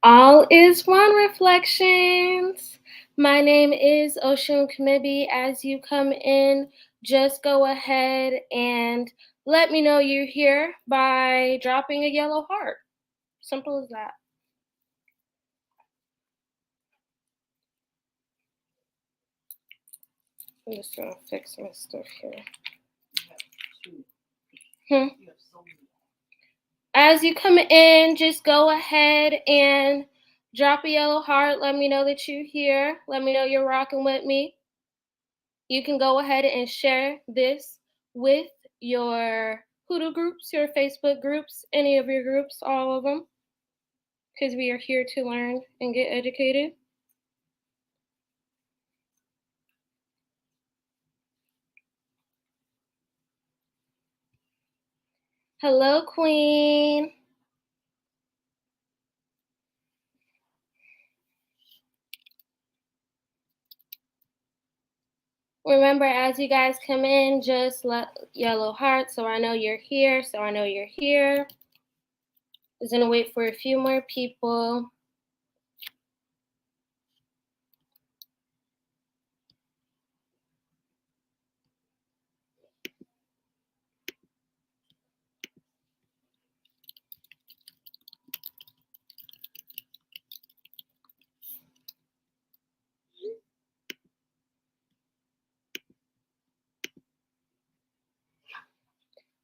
All is one reflections. My name is Osun Kemibi. As you come in, just go ahead and let me know you're here by dropping a yellow heart. Simple as that. I'm just gonna fix my stuff here. As you come in, just go ahead and drop a yellow heart. Let me know that you're here. Let me know you're rocking with me. You can go ahead and share this with your Hoodoo groups, your Facebook groups, any of your groups, all of them, because we are here to learn and get educated. Hello, Queen. Remember, as you guys come in, just let yellow heart so I know you're here, so I know you're here. Just gonna wait for a few more people.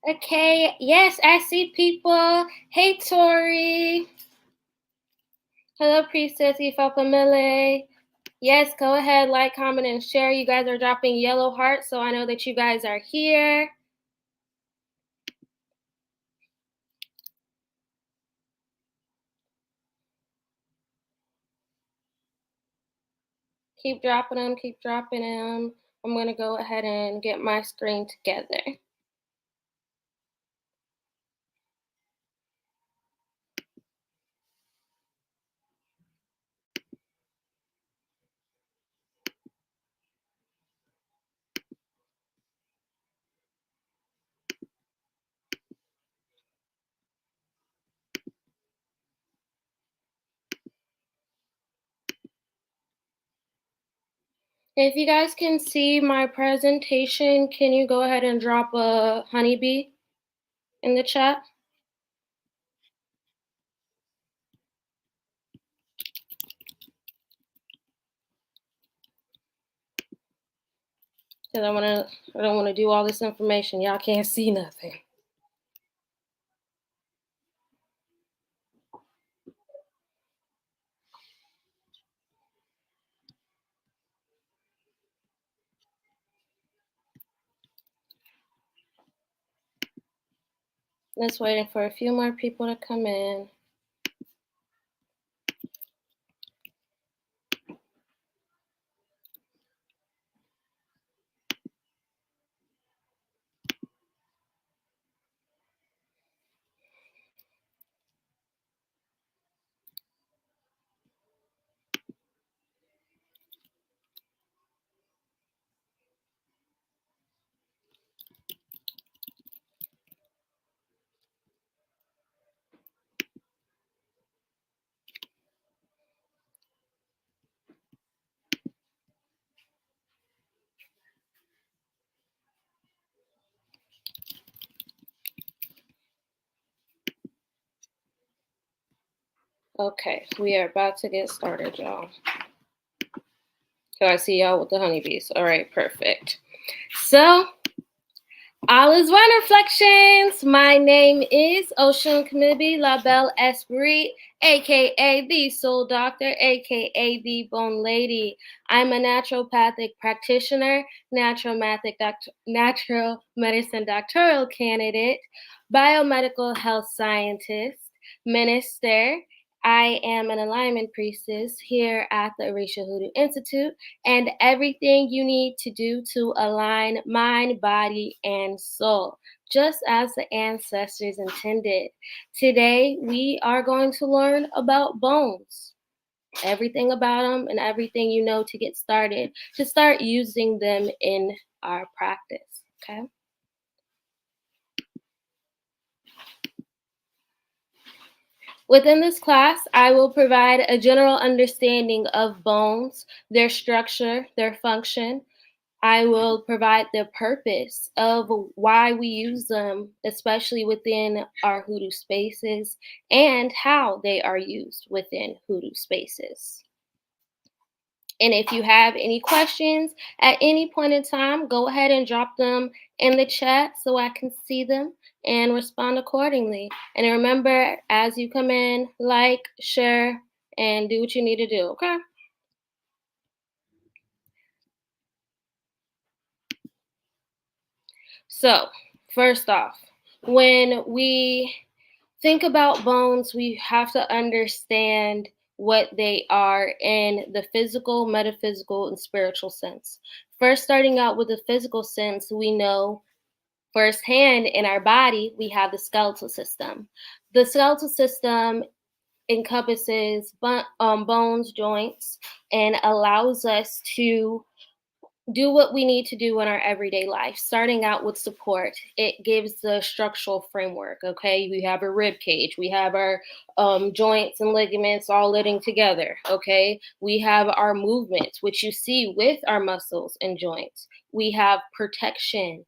Okay, yes, I see people. Hey, Tori. Hello, Priestess Ifapamile. Yes, go ahead, like, comment, and share. You guys are dropping yellow hearts, so I know that you guys are here. Keep dropping them, keep dropping them. I'm going to go ahead and get my screen together. If you guys can see my presentation, can you go ahead and drop a honeybee in the chat? Because I don't want to do all this information. Y'all can't see nothing. Just waiting for a few more people to come in. Okay, we are about to get started, y'all. So I see y'all with the honeybees. All right, perfect. So, all is one reflections. My name is Osun Kemibi, La Belle Esprit, aka the Soul Doctor, aka the Bone Lady. I'm a naturopathic practitioner, natural medicine doctoral candidate, biomedical health scientist, minister. I am an alignment priestess here at the Orisa Hoodoo Institute, and everything you need to do to align mind, body, and soul, just as the ancestors intended. Today, we are going to learn about bones, everything about them and everything you know to get started, to start using them in our practice, okay? Within this class, I will provide a general understanding of bones, their structure, their function. I will provide the purpose of why we use them, especially within our hoodoo spaces, and how they are used within hoodoo spaces. And if you have any questions at any point in time, go ahead and drop them in the chat so I can see them and respond accordingly. And remember, as you come in, like, share, and do what you need to do, okay? So, first off, when we think about bones, we have to understand what they are in the physical, metaphysical, and spiritual sense. First, starting out with the physical sense, we know firsthand in our body, we have the skeletal system. The skeletal system encompasses bones, joints, and allows us to do what we need to do in our everyday life. Starting out with support, it gives the structural framework. Okay, we have a rib cage, we have our joints and ligaments all living together. Okay, we have our movements, which you see with our muscles and joints. We have protection,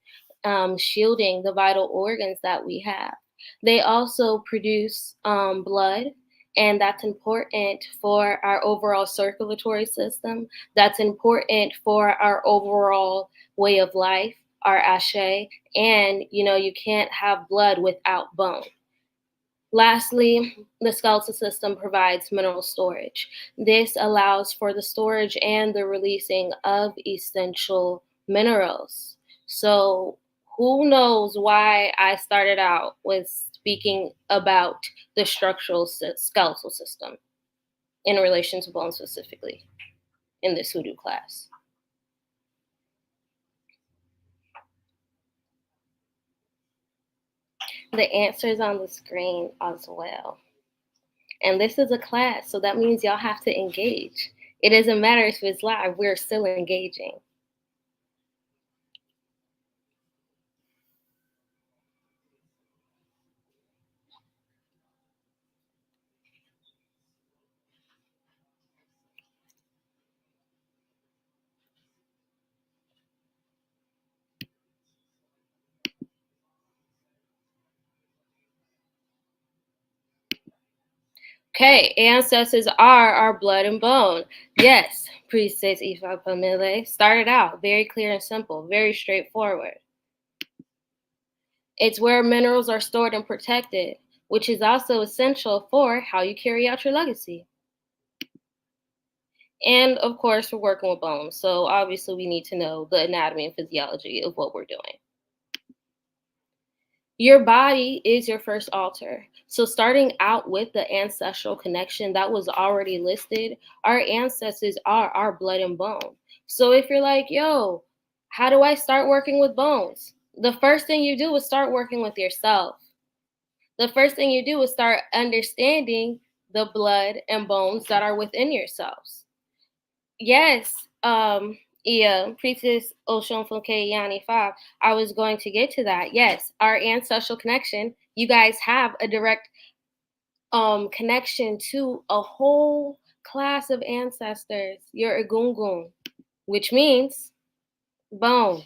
shielding the vital organs that we have. They also produce blood, and that's important for our overall circulatory system. That's important for our overall way of life, our ashe, and you can't have blood without bone. Lastly, the skeletal system provides mineral storage. This allows for the storage and the releasing of essential minerals. So, who knows why I started out with speaking about the structural skeletal system in relation to bone specifically in this hoodoo class? The answer is on the screen as well. And this is a class, so that means y'all have to engage. It doesn't matter if it's live, we're still engaging. Okay, ancestors are our blood and bone. Yes, Priestess Ifa Pamile started out very clear and simple, very straightforward. It's where minerals are stored and protected, which is also essential for how you carry out your legacy. And of course, we're working with bones, so obviously we need to know the anatomy and physiology of what we're doing. Your body is your first altar. So, starting out with the ancestral connection that was already listed, our ancestors are our blood and bone. So, if you're like, yo, how do I start working with bones? The first thing you do is start working with yourself. The first thing you do is start understanding the blood and bones that are within yourselves. Yes, yeah, Priestess Osun Yani 5. I was going to get to that. Yes, our ancestral connection. You guys have a direct connection to a whole class of ancestors. You're Egungun, which means bone.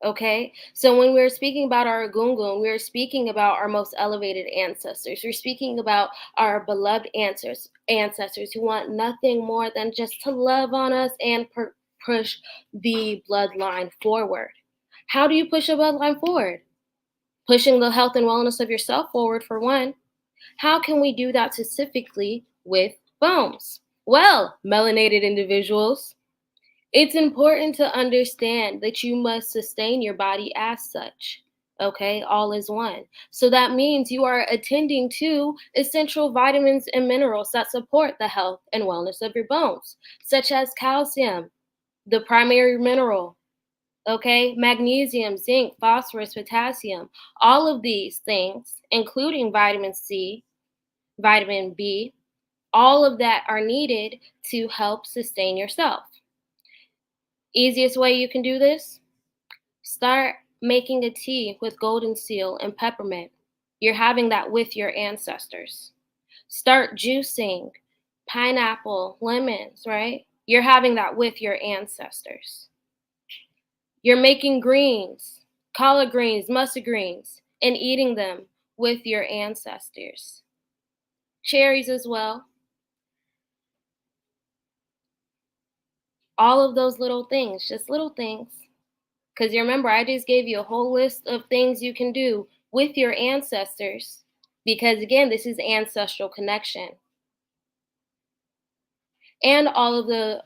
Okay, so when we're speaking about our Egungun, we're speaking about our most elevated ancestors. We're speaking about our beloved ancestors who want nothing more than just to love on us and push the bloodline forward. How do you push a bloodline forward? Pushing the health and wellness of yourself forward, for one. How can we do that specifically with bones? Well, melanated individuals, it's important to understand that you must sustain your body as such. Okay, all is one. So that means you are attending to essential vitamins and minerals that support the health and wellness of your bones, such as calcium, the primary mineral, okay, magnesium, zinc, phosphorus, potassium. All of these things, including vitamin C, vitamin B, all of that are needed to help sustain yourself. Easiest way you can do this? Start making a tea with golden seal and peppermint. You're having that with your ancestors. Start juicing pineapple, lemons, right? You're having that with your ancestors. You're making greens, collard greens, mustard greens, and eating them with your ancestors. Cherries as well. All of those little things, just little things. Because you remember, I just gave you a whole list of things you can do with your ancestors. Because again, this is ancestral connection. And all of the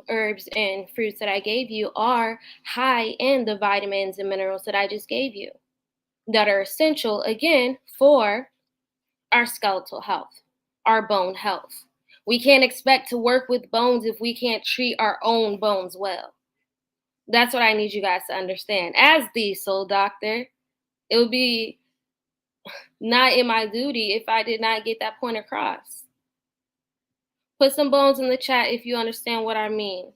herbs and fruits that I gave you are high in the vitamins and minerals that I just gave you that are essential, again, for our skeletal health, our bone health. We can't expect to work with bones if we can't treat our own bones well. That's what I need you guys to understand. As the soul doctor, it would be not in my duty if I did not get that point across. Put some bones in the chat if you understand what I mean.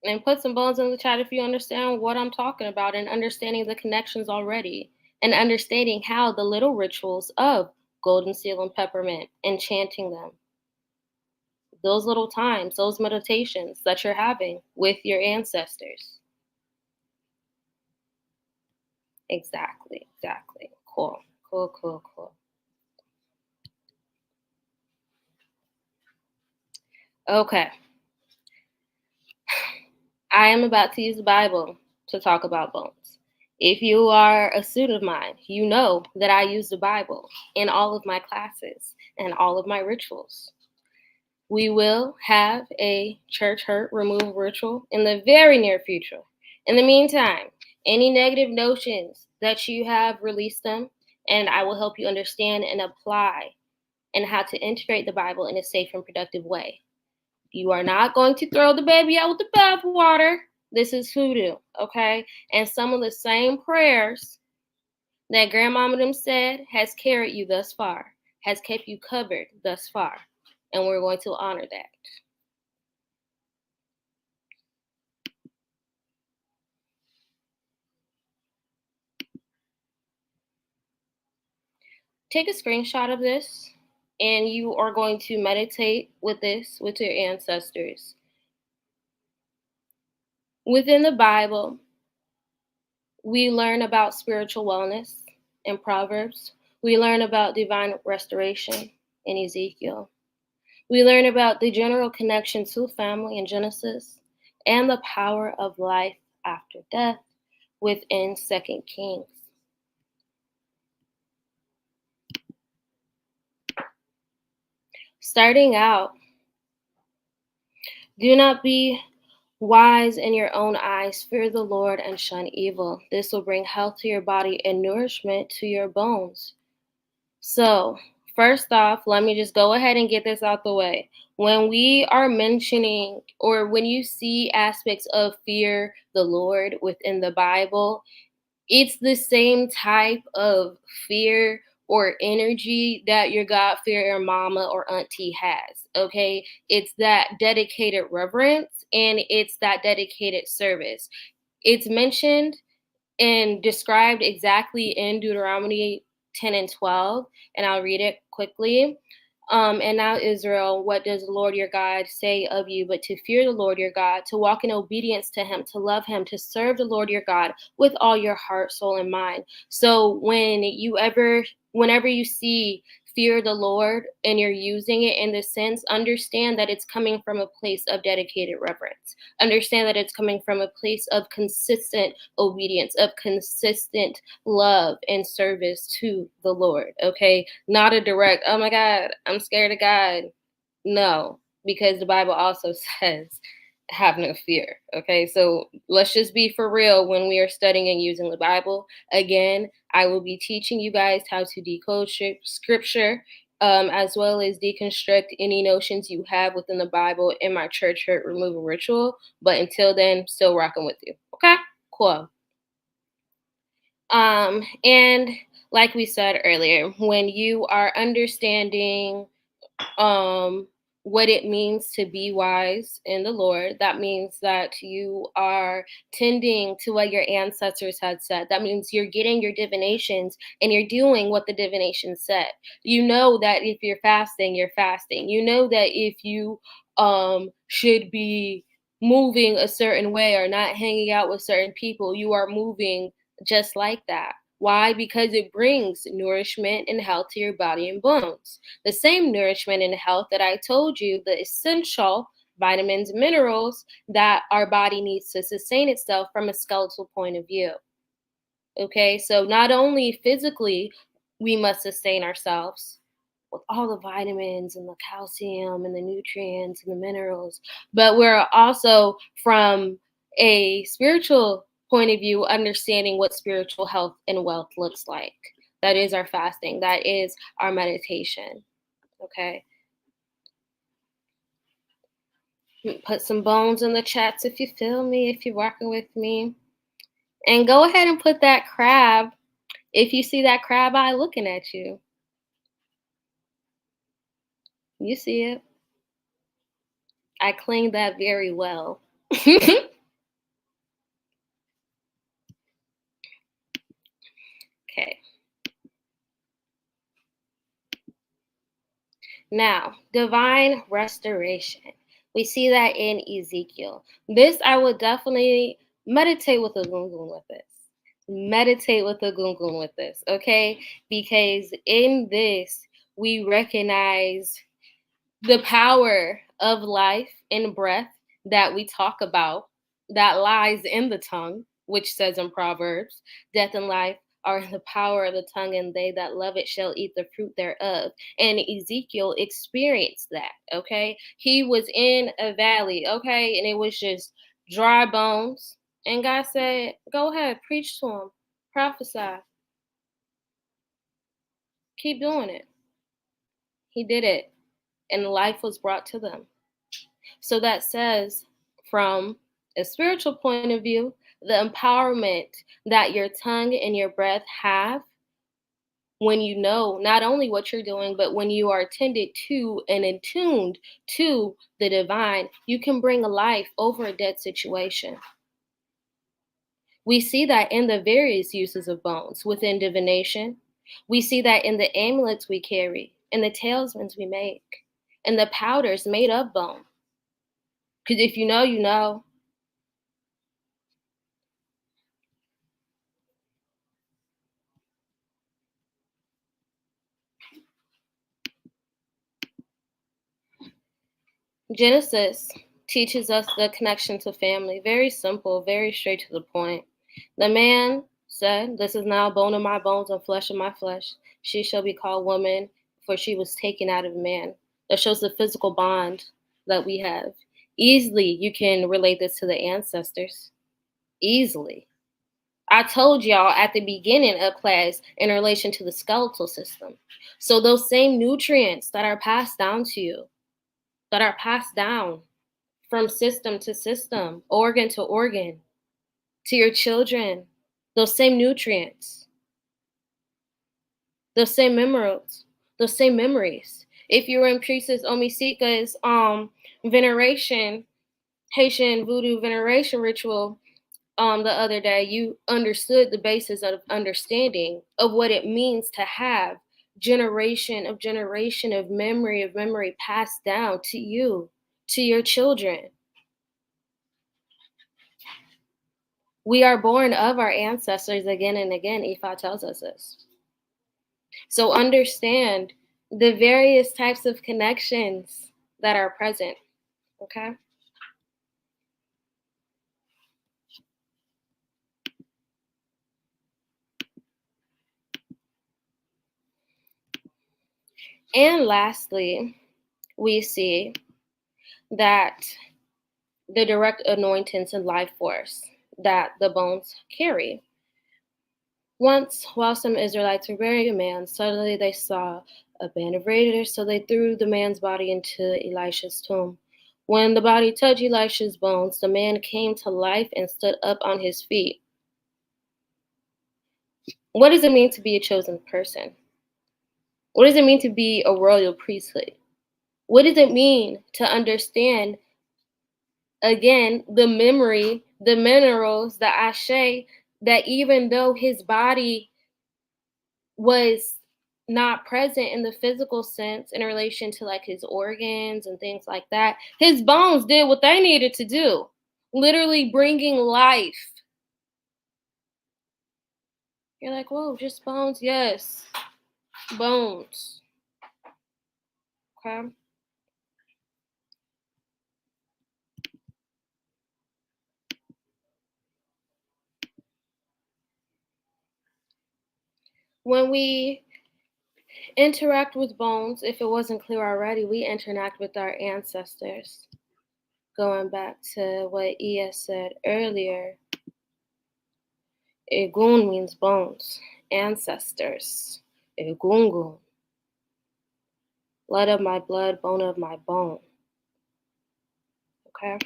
And put some bones in the chat if you understand what I'm talking about and understanding the connections already and understanding how the little rituals of golden seal and peppermint and chanting them, those little times, those meditations that you're having with your ancestors. Exactly. Cool. Okay. I am about to use the Bible to talk about bones. If you are a student of mine, you know that I use the Bible in all of my classes and all of my rituals. We will have a church hurt removal ritual in the very near future. In the meantime, any negative notions that you have, release them, and I will help you understand and apply and how to integrate the Bible in a safe and productive way. You are not going to throw the baby out with the bathwater. This is hoodoo, okay? And some of the same prayers that grandmama them said has carried you thus far, has kept you covered thus far. And we're going to honor that. Take a screenshot of this, and you are going to meditate with this with your ancestors. Within the Bible, we learn about spiritual wellness in Proverbs. We learn about divine restoration in Ezekiel. We learn about the general connection to family in Genesis and the power of life after death within 2 Kings. Starting out, do not be wise in your own eyes, fear the Lord and shun evil. This will bring health to your body and nourishment to your bones. So, first off, let me just go ahead and get this out the way. When we are mentioning, or when you see aspects of fear the Lord within the Bible, it's the same type of fear or energy that your God fear mama or auntie has. Okay. It's that dedicated reverence and it's that dedicated service. It's mentioned and described exactly in Deuteronomy 10 and 12, and I'll read it quickly. And now, Israel, what does the Lord your God say of you but to fear the Lord your God, to walk in obedience to him, to love him, to serve the Lord your God with all your heart, soul, and mind. So whenever you see fear the Lord and you're using it in this sense, understand that it's coming from a place of dedicated reverence. Understand that it's coming from a place of consistent obedience, of consistent love and service to the Lord, okay? Not a direct, oh my God, I'm scared of God. No, because the Bible also says, have no fear, okay? So let's just be for real when we are studying and using the Bible. Again, I will be teaching you guys how to decode scripture, as well as deconstruct any notions you have within the Bible in my church hurt removal ritual. But until then, still rocking with you, okay? Cool. And like we said earlier, when you are understanding what it means to be wise in the Lord. That means that you are tending to what your ancestors had said. That means you're getting your divinations and you're doing what the divination said. You know that if you're fasting, you're fasting. You know that if you should be moving a certain way or not hanging out with certain people, you are moving just like that. Why? Because it brings nourishment and health to your body and bones. The same nourishment and health that I told you, the essential vitamins, minerals that our body needs to sustain itself from a skeletal point of view. Okay, so not only physically, we must sustain ourselves with all the vitamins and the calcium and the nutrients and the minerals, but we're also from a spiritual point of view understanding what spiritual health and wealth looks like. That is our fasting, that is our meditation. Okay. Put some bones in the chats if you feel me, if you're working with me. And go ahead and put that crab if you see that crab eye looking at you. You see it. I cleaned that very well. Okay. Now, divine restoration. We see that in Ezekiel. This I would definitely meditate with a gungun with this. Meditate with a gungun with this, okay? Because in this, we recognize the power of life and breath that we talk about that lies in the tongue, which says in Proverbs, death and life are in the power of the tongue, and they that love it shall eat the fruit thereof. And Ezekiel experienced that, okay? He was in a valley, okay? And it was just dry bones. And God said, go ahead, preach to him, prophesy, keep doing it. He did it, and life was brought to them. So that says, from a spiritual point of view, the empowerment that your tongue and your breath have when you know not only what you're doing, but when you are attended to and attuned to the divine, you can bring a life over a dead situation. We see that in the various uses of bones within divination. We see that in the amulets we carry, in the talismans we make, and the powders made of bone. Because if you know, you know. Genesis teaches us the connection to family. Very simple, very straight to the point. The man said, this is now bone of my bones and flesh of my flesh. She shall be called woman, for she was taken out of man. That shows the physical bond that we have. Easily, you can relate this to the ancestors. Easily. I told y'all at the beginning of class in relation to the skeletal system. So those same nutrients that are passed down to you, that are passed down from system to system, organ to organ, to your children, those same nutrients, those same minerals, those same memories. If you were in Priestess Omisika's veneration, Haitian voodoo veneration ritual the other day, you understood the basis of understanding of what it means to have generation of memory passed down to you, to your children. We are born of our ancestors again and again. Ifa tells us this. So understand the various types of connections that are present. Okay. And lastly, we see that the direct anointings and life force that the bones carry. Once, while some Israelites were burying a man, suddenly they saw a band of raiders, so they threw the man's body into Elisha's tomb. When the body touched Elisha's bones, the man came to life and stood up on his feet. What does it mean to be a chosen person? What does it mean to be a royal priesthood? What does it mean to understand, again, the memory, the minerals, the ashe, that even though his body was not present in the physical sense in relation to like his organs and things like that, his bones did what they needed to do, literally bringing life. You're like, whoa, just bones? Yes, bones. Okay. When we interact with bones, if it wasn't clear already, we interact with our ancestors. Going back to what Ia said earlier, Egun means bones, ancestors. Egungun, blood of my blood, bone of my bone. Okay?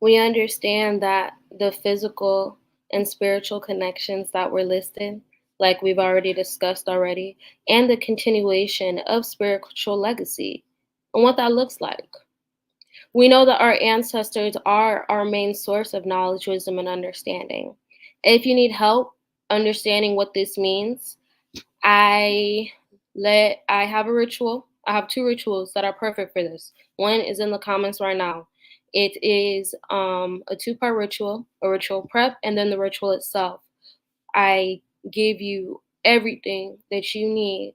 We understand that the physical and spiritual connections that were listed, like we've already discussed already, and the continuation of spiritual legacy and what that looks like. We know that our ancestors are our main source of knowledge, wisdom, and understanding. If you need help understanding what this means, I have a ritual. I have two rituals that are perfect for this. One is in the comments right now. It is a two-part ritual, a ritual prep, and then the ritual itself. I give you everything that you need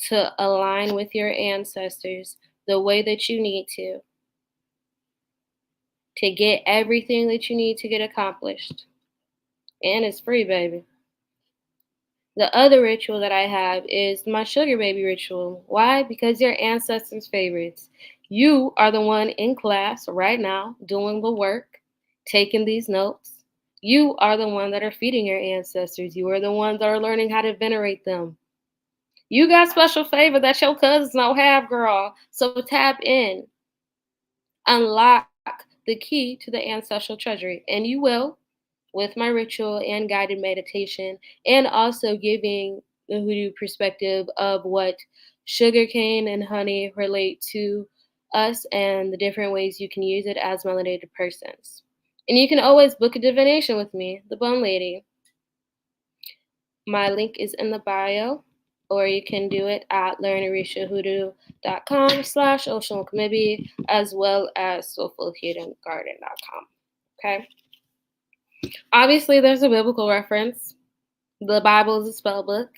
to align with your ancestors the way that you need to get everything that you need to get accomplished. And it's free, baby. The other ritual that I have is my sugar baby ritual. Why? Because your ancestors' favorites. You are the one in class right now doing the work, taking these notes. You are the one that are feeding your ancestors. You are the ones that are learning how to venerate them. You got special favor that your cousins don't have, girl. So tap in, unlock the key to the ancestral treasury, and you will with my ritual and guided meditation, and also giving the hoodoo perspective of what sugarcane and honey relate to us and the different ways you can use it as melanated persons. And you can always book a divination with me, the Bone Lady. My link is in the bio, or you can do it at learnorishahoodoo.com/Osun Kemibi, as well as soulfulhealinggarden.com. Okay. Obviously, there's a biblical reference. The Bible is a spell book,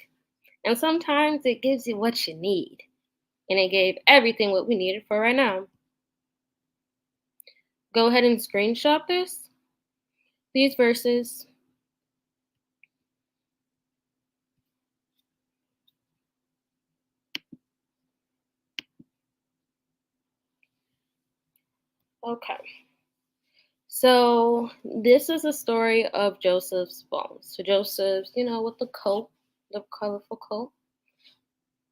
and sometimes it gives you what you need. And it gave everything what we needed for right now. Go ahead and screenshot these verses. Okay. So this is a story of Joseph's bones. So Joseph's, with the coat, the colorful coat.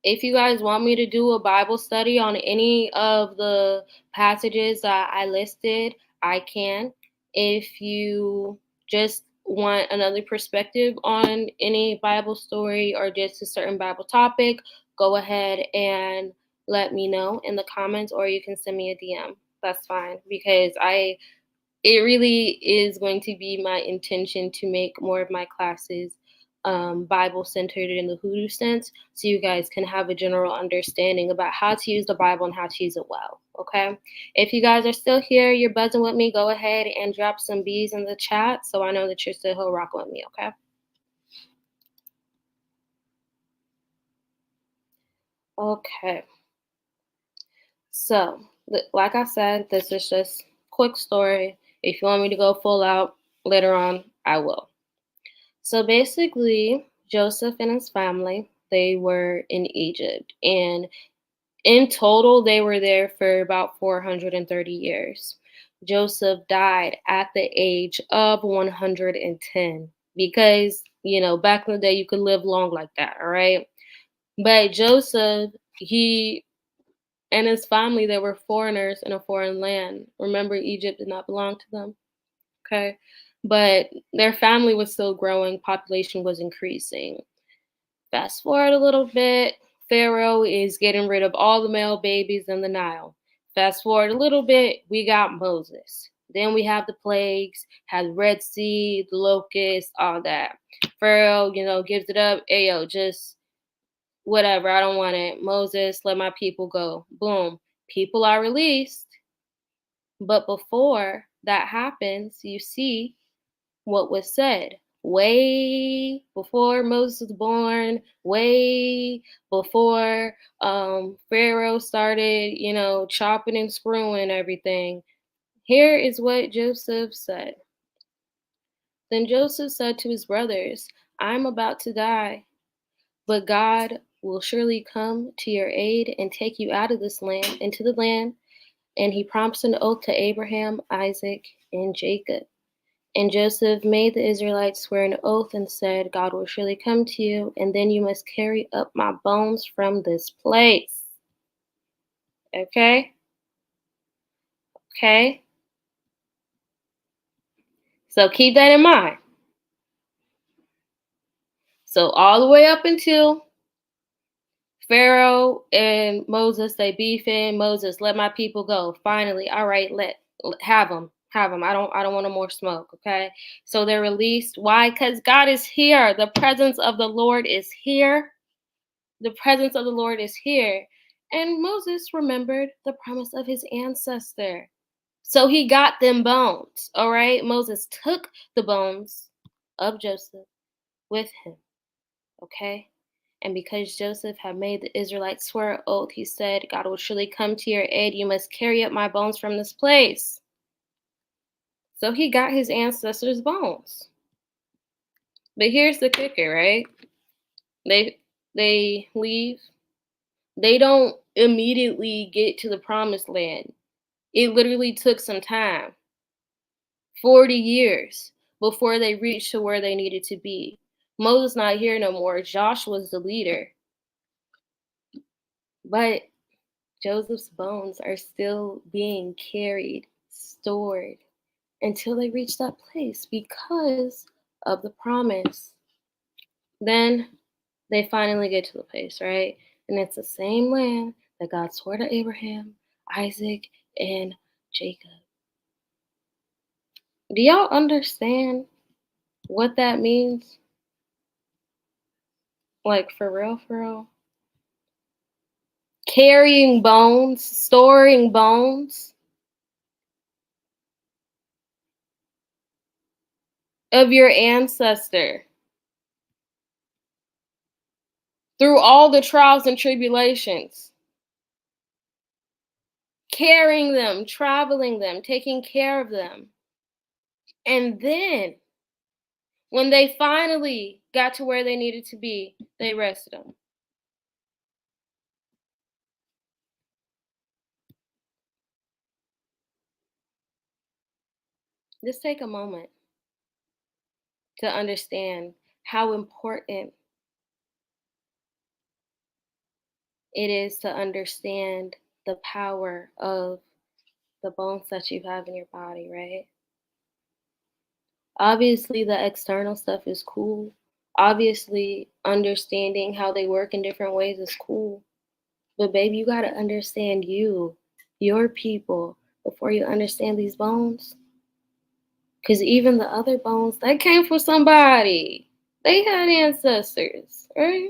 If you guys want me to do a Bible study on any of the passages that I listed, I can. If you just want another perspective on any Bible story or just a certain Bible topic, go ahead and let me know in the comments, or you can send me a DM. That's fine, because it really is going to be my intention to make more of my classes Bible centered in the hoodoo sense, so you guys can have a general understanding about how to use the Bible and how to use it well. Okay. If you guys are still here, you're buzzing with me, go ahead and drop some B's in the chat so I know that you're still here rocking with me. Okay. Okay. So, like I said, this is just quick story. If you want me to go full out later on, I will. So basically, Joseph and his family, they were in Egypt, and in total they were there for about 430 years. Joseph died at the age of 110 because, back in the day you could live long like that, all right? But Joseph, he and his family, they were foreigners in a foreign land. Remember, Egypt did not belong to them. Okay. but their family was still growing, population was increasing. Fast forward a little bit, Pharaoh is getting rid of all the male babies in the Nile. Fast forward a little bit, we got Moses. Then we have the plagues, has Red Sea, the locusts, all that. Pharaoh, gives it up. Ayo, just whatever, I don't want it. Moses, let my people go. Boom. People are released. But before that happens, you see what was said way before Moses was born, way before Pharaoh started, chopping and screwing everything. Here is what Joseph said. Then Joseph said to his brothers, I'm about to die, but God will surely come to your aid and take you out of this land into the land. And he promised an oath to Abraham, Isaac, and Jacob. And Joseph made the Israelites swear an oath and said, God will surely come to you, and then you must carry up my bones from this place. Okay? Okay? So keep that in mind. So all the way up until Pharaoh and Moses, they beefing. Moses, let my people go. Finally, all right, have them. Have them. I don't want no more smoke. Okay. So they're released. Why? Because God is here. The presence of the Lord is here. The presence of the Lord is here. And Moses remembered the promise of his ancestor. So he got them bones. All right. Moses took the bones of Joseph with him. Okay. And because Joseph had made the Israelites swear an oath, he said, God will surely come to your aid. You must carry up my bones from this place. So he got his ancestors' bones. But here's the kicker, right? They leave. They don't immediately get to the promised land. It literally took some time, 40 years, before they reached to where they needed to be. Moses not here no more. Joshua's the leader. But Joseph's bones are still being carried, stored, until they reach that place because of the promise. Then they finally get to the place, right? And it's the same land that God swore to Abraham, Isaac, and Jacob. Do y'all understand what that means? Like, for real, for real? Carrying bones, storing bones of your ancestor through all the trials and tribulations. Carrying them, traveling them, taking care of them. And then, when they finally got to where they needed to be, they rested them. Just take a moment to understand how important it is to understand the power of the bones that you have in your body, right? Obviously, the external stuff is cool. Obviously, understanding how they work in different ways is cool. But, baby, you got to understand your people, before you understand these bones. Because even the other bones, they came from somebody. They had ancestors, right?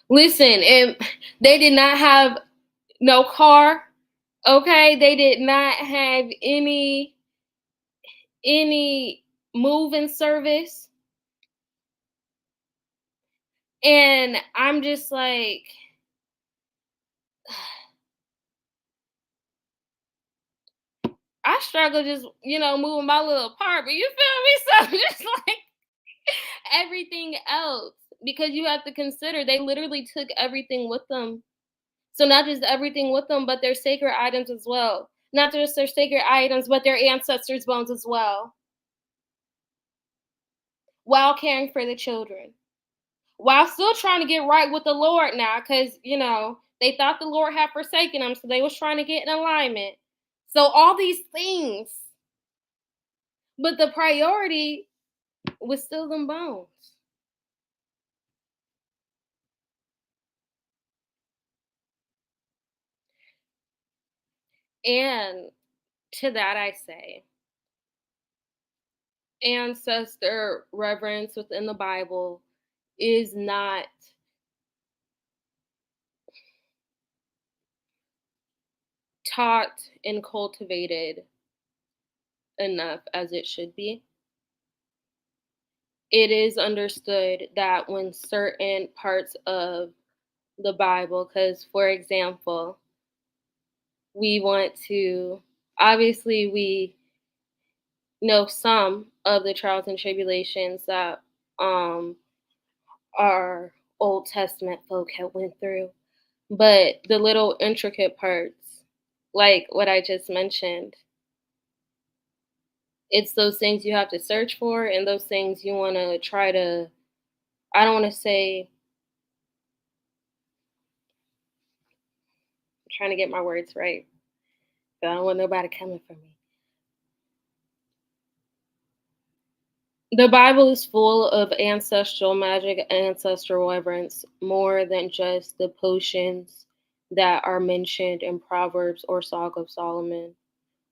Listen, and they did not have no car, okay? They did not have any moving service. And I'm just like, I struggle just, moving my little part, but you feel me? So just like everything else, because you have to consider they literally took everything with them. So not just everything with them, but their sacred items as well. Not just their sacred items, but their ancestors' bones as well, while caring for the children, while still trying to get right with the Lord now, because, they thought the Lord had forsaken them, so they was trying to get in alignment. So all these things, but the priority was still them bones. And to that I say, ancestor reverence within the Bible is not taught and cultivated enough as it should be. It is understood that when certain parts of the Bible, because for example, we want to, obviously, we know some of the trials and tribulations that um, our Old Testament folk had went through, but the little intricate parts, like what I just mentioned, it's those things you have to search for and those things you want to try to, I don't want to say, I'm trying to get my words right, but I don't want nobody coming for me. The Bible is full of ancestral magic, ancestral reverence, more than just the potions that are mentioned in Proverbs or Song of Solomon,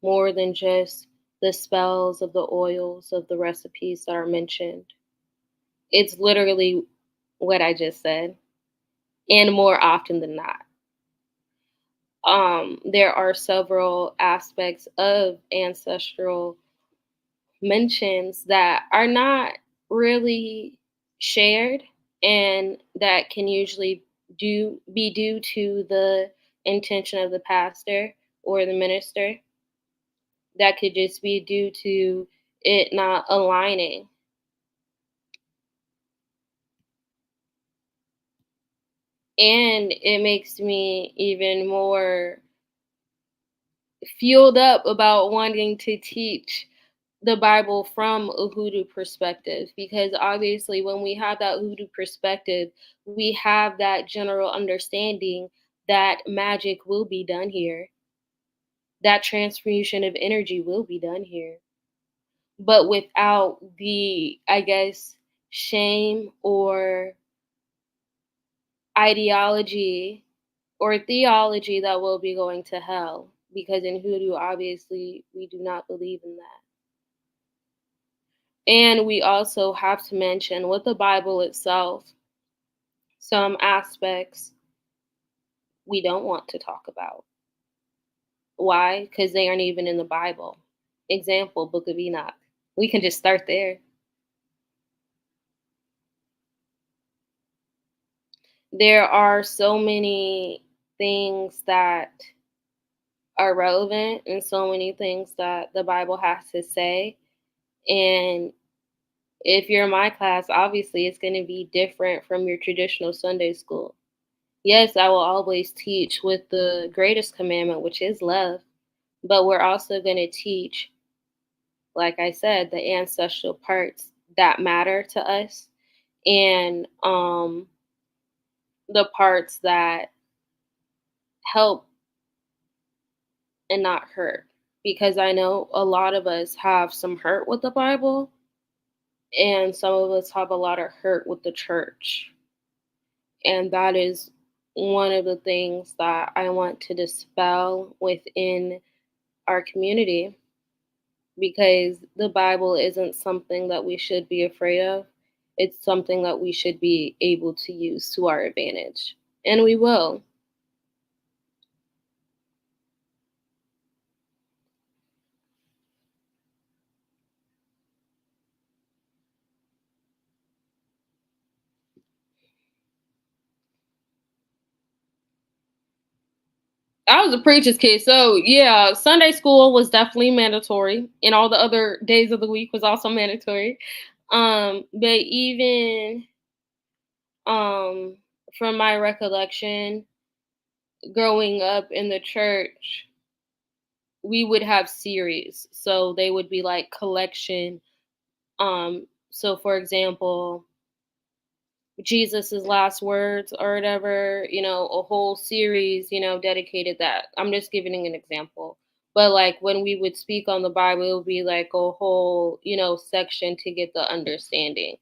more than just the spells of the oils of the recipes that are mentioned. It's literally what I just said, and more often than not. There are several aspects of ancestral mentions that are not really shared and that can usually be due to the intention of the pastor or the minister. That could just be due to it not aligning. And it makes me even more fueled up about wanting to teach the Bible from a hoodoo perspective, because obviously when we have that hoodoo perspective, we have that general understanding that magic will be done here, that transfusion of energy will be done here, but without the, I guess, shame or ideology or theology that we'll be going to hell, because in hoodoo, obviously, we do not believe in that. And we also have to mention with the Bible itself, some aspects we don't want to talk about. Why? Because they aren't even in the Bible. Example, Book of Enoch. We can just start there. There are so many things that are relevant and so many things that the Bible has to say. And if you're in my class, obviously it's going to be different from your traditional Sunday school. Yes, I will always teach with the greatest commandment, which is love, but we're also going to teach, like I said, the ancestral parts that matter to us, and the parts that help and not hurt. Because I know a lot of us have some hurt with the Bible, and some of us have a lot of hurt with the church. And that is one of the things that I want to dispel within our community, because the Bible isn't something that we should be afraid of. It's something that we should be able to use to our advantage. And we will. I was a preacher's kid, so yeah, Sunday school was definitely mandatory, and all the other days of the week was also mandatory. But even um, from my recollection, growing up in the church, we would have series. So they would be like collection. So for example, Jesus's last words or whatever, a whole series, dedicated that. I'm just giving an example. But like when we would speak on the Bible, it would be like a whole, section to get the understanding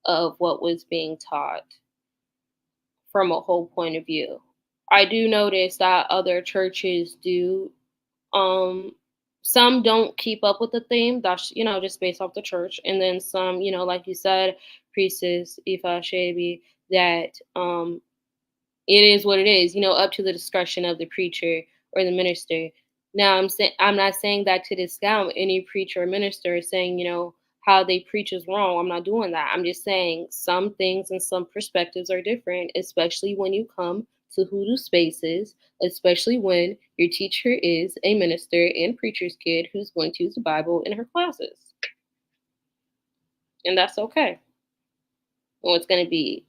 of what was being taught from a whole point of view. I do notice that other churches do, um some don't keep up with the theme. That's, just based off the church. And then some, like you said, priestess Ifa Shebi, that it is what it is, up to the discretion of the preacher or the minister. Now, I'm not saying that to discount any preacher or minister saying, how they preach is wrong. I'm not doing that. I'm just saying some things and some perspectives are different, especially when you come to hoodoo spaces, especially when your teacher is a minister and preacher's kid who's going to use the Bible in her classes. And that's okay. Well, it's going to be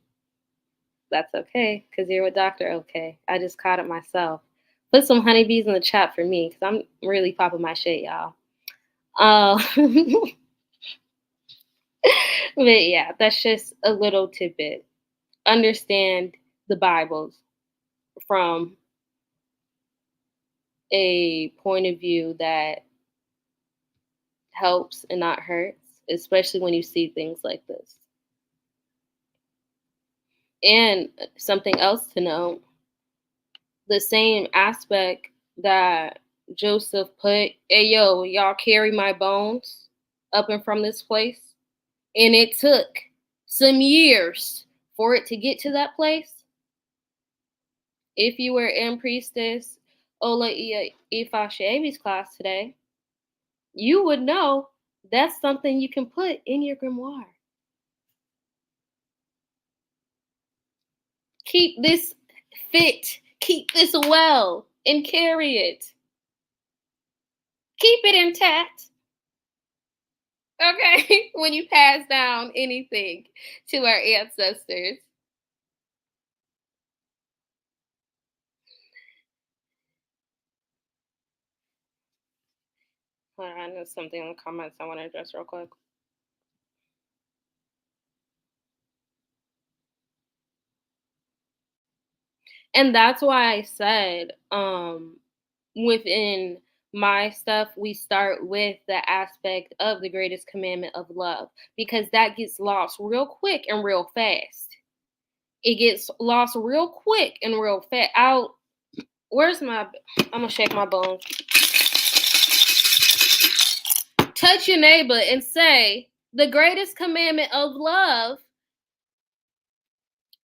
That's okay, because you're a doctor, okay. I just caught it myself. Put some honeybees in the chat for me, because I'm really popping my shit, y'all. But yeah, that's just a little tidbit. Understand the Bibles from a point of view that helps and not hurts, especially when you see things like this. And something else to know, the same aspect that Joseph put, hey, yo, y'all carry my bones up and from this place. And it took some years for it to get to that place. If you were in Priestess Ola Ifa Shebi's class today, you would know that's something you can put in your grimoire. Keep this fit, keep this well, and carry it. Keep it intact. Okay, when you pass down anything to our ancestors. Hold on, there's something in the comments I want to address real quick. And that's why I said, within my stuff, we start with the aspect of the greatest commandment of love, because that gets lost real quick and real fast. It gets lost real quick and real fast. I'm gonna shake my bones. Touch your neighbor and say, the greatest commandment of love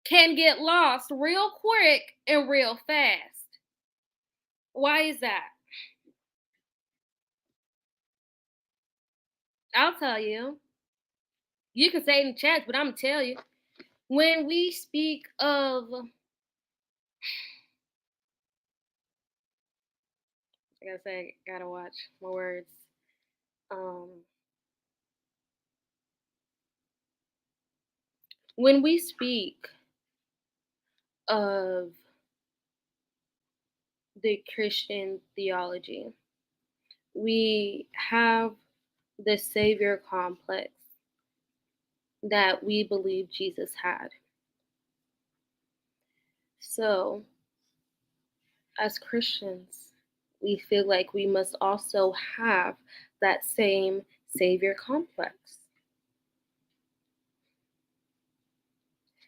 can get lost real quick and real fast. Why is that? I'll tell you. You can say it in chat, but I'm gonna tell you. When we speak of, I gotta watch my words. When we speak of the Christian theology, we have the Savior complex that we believe Jesus had. So, as Christians, we feel like we must also have that same Savior complex.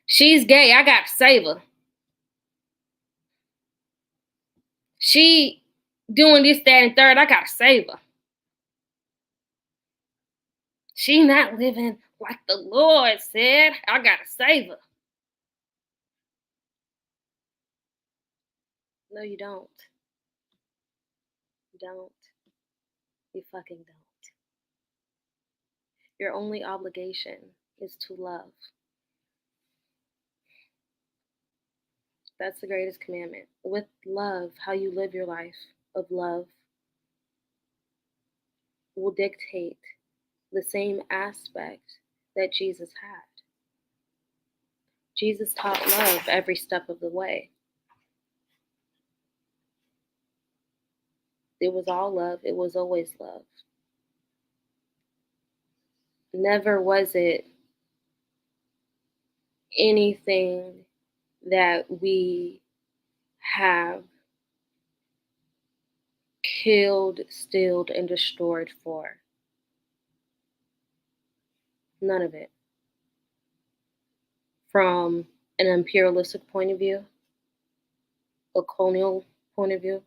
She's gay, I gotta save her. She doing this, that, and third, I gotta save her. She not living like the Lord said, I gotta save her. No, you don't. You don't. You fucking don't. Your only obligation is to love. That's the greatest commandment. With love, how you live your life of love will dictate the same aspect that Jesus had. Jesus taught love every step of the way. It was all love. It was always love. Never was it anything that we have killed, stealed, and destroyed for? None of it. From an imperialistic point of view, a colonial point of view,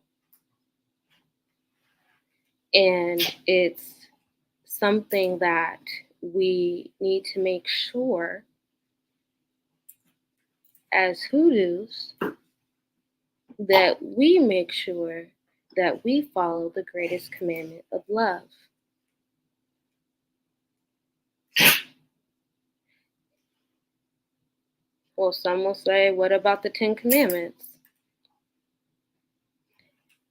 and it's something that we need to make sure as hoodoos that we make sure that we follow the greatest commandment of love. Well, some will say, what about the 10 Commandments?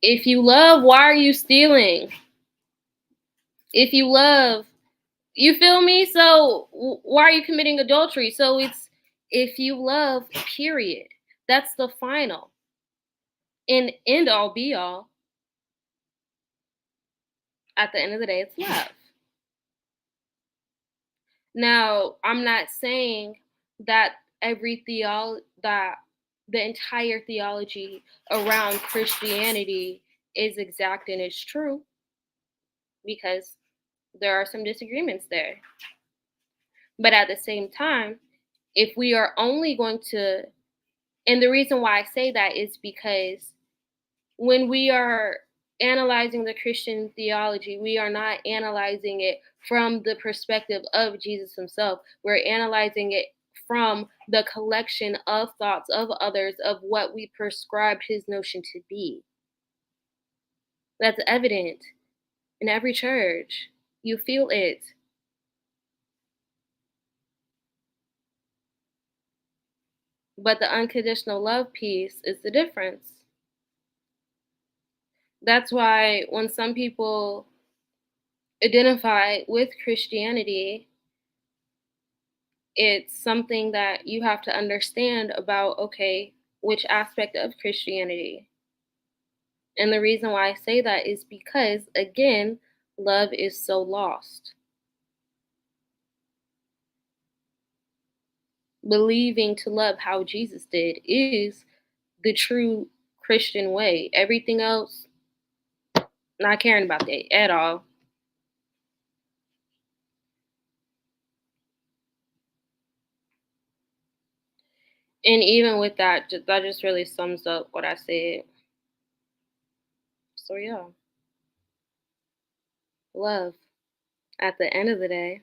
If you love, why are you stealing? If you love, you feel me? So why are you committing adultery? So it's if you love, period. That's the final and end all be all. At the end of the day, it's love. Now, I'm not saying that that the entire theology around Christianity is exact and is true, because there are some disagreements there. But at the same time, if we are only going to, and the reason why I say that is because when we are analyzing the Christian theology, we are not analyzing it from the perspective of Jesus himself. We're analyzing it from the collection of thoughts of others of what we prescribed his notion to be. That's evident in every church. You feel it. But the unconditional love piece is the difference. That's why when some people identify with Christianity, it's something that you have to understand about, okay, which aspect of Christianity. And the reason why I say that is because, again, love is so lost. Believing to love how Jesus did is the true Christian way. Everything else, not caring about that at all. And even with that, that just really sums up what I said. So, yeah, love at the end of the day.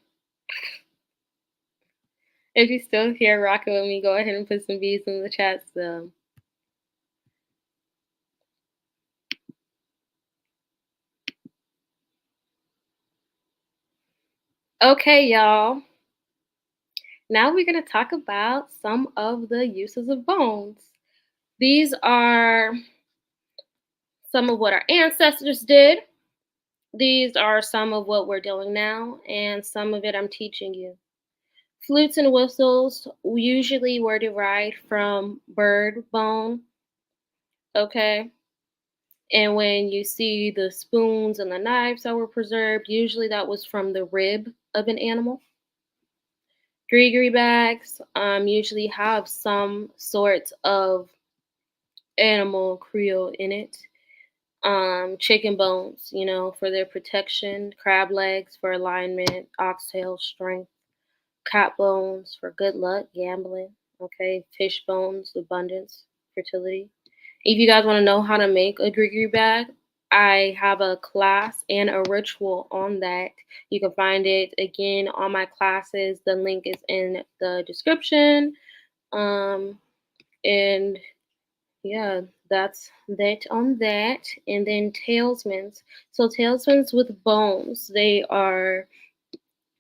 If you're still here rocking with me, go ahead and put some B's in the chat. So, okay, y'all. Now we're going to talk about some of the uses of bones. These are some of what our ancestors did. These are some of what we're doing now, and some of it I'm teaching you. Flutes and whistles usually were derived from bird bone, okay? And when you see the spoons and the knives that were preserved, usually that was from the rib of an animal. Grigri bags usually have some sort of animal creel in it. Chicken bones, for their protection. Crab legs for alignment. Oxtail strength. Cat bones for good luck, gambling. Okay, fish bones, abundance, fertility. If you guys want to know how to make a grigri bag, I have a class and a ritual on that. You can find it again on my classes. The link is in the description. And yeah, that's that on that. And then talismans. So talismans with bones, they are